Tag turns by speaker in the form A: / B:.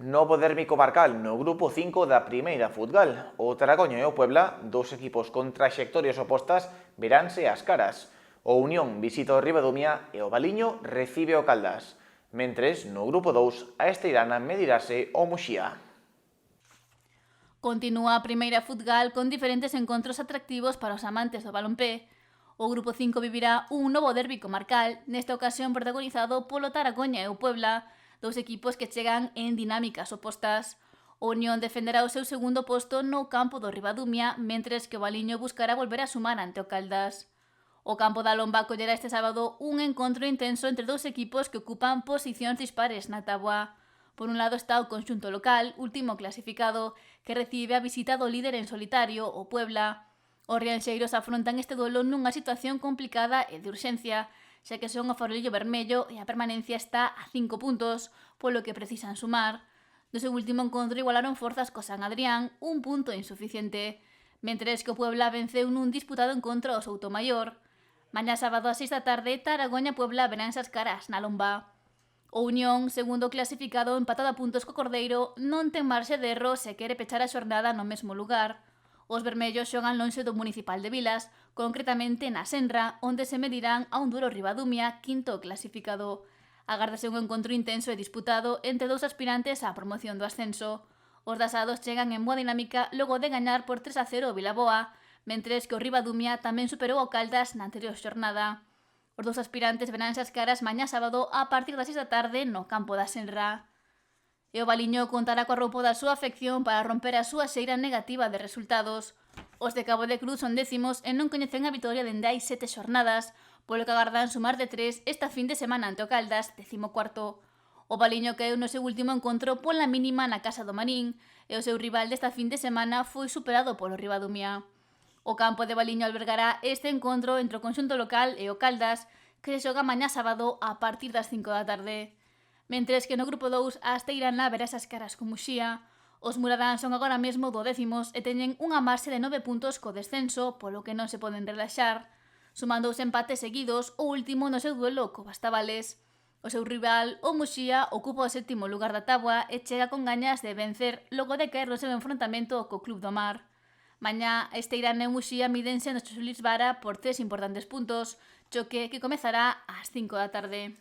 A: Novo derbi comarcal no grupo 5 da primeira futgal. O Tracoño e o Puebla, dous equipos con traxectorias opostas, veránse as caras. O Unión visita o Ribadumia e o Valiño recibe o Caldas. Mentres, no grupo 2, a Esteirana medirase o Muxía.
B: Continúa a primeira futgal con diferentes encontros atractivos para os amantes do balonpé. O grupo 5 vivirá un novo derbi comarcal, nesta ocasión protagonizado polo Taracoña e o Puebla, dous equipos que chegan en dinámicas opostas. O Unión defenderá o seu segundo posto no campo do Ribadumia, mentres que o Valiño buscará volver a sumar ante o Caldas. O campo da Lomba acollerá este sábado un encontro intenso entre dous equipos que ocupan posicións dispares na tabua. Por un lado está o conxunto local, último clasificado, que recibe a visita do líder en solitario, o Puebla. Os rianxeiros afrontan este duelo nunha situación complicada e de urxencia, xa que son o farolillo vermello e a permanencia está a 5 puntos, polo que precisan sumar. Do seu último encontro igualaron forzas co San Adrián, un punto insuficiente, mentres que o Puebla venceu nun disputado encontro ao Soutomaior. Mañá sábado a 6 da tarde, Taragoña Puebla verán esas caras na Lomba. O Unión, segundo clasificado empatado a puntos co Cordeiro, non ten marxe de erro se quere pechar a xornada no mesmo lugar. Os vermellos xogan lonxe do Municipal de Vilas, concretamente na Senra, onde se medirán a un duro Ribadumia, quinto clasificado. Agárdase un encontro intenso e disputado entre dous aspirantes á promoción do ascenso. Os dasados chegan en boa dinámica logo de gañar por 3-0 o Vilaboa, mentres que o Ribadumia tamén superou o Caldas na anterior xornada. Os dous aspirantes verán as caras mañá sábado a partir das 6 da tarde no campo da Senra. E o Valiño contará coa roupa da súa afección para romper a súa xeira negativa de resultados. Os de Cabo de Cruz son décimos e non coñecen a vitoria dende hai 7 xornadas, polo que agardan sumar de 3 esta fin de semana ante o Caldas, 14º. O Valiño caeu no seu último encontro pola mínima na casa do Marín e o seu rival desta fin de semana foi superado polo Ribadumia. O campo de Valiño albergará este encontro entre o conxunto local e o Caldas, que se xoga mañá sábado a partir das 5 da tarde. Mentres que no grupo 2 a Esteirana verá esas caras con Muxía. Os muradán son agora mesmo 12º e teñen unha marxe de 9 puntos co descenso, polo que non se poden relaxar. Sumando os empates seguidos, o último no seu duelo co Bastavales. O seu rival, o Muxía, ocupa o 7º lugar da tabua e chega con gañas de vencer logo de caer no seu enfrontamento co Club do Mar. Mañá, Esteirana e Muxía mídense no Xulis Vara por 3 importantes puntos, choque que comezará ás 5 da tarde.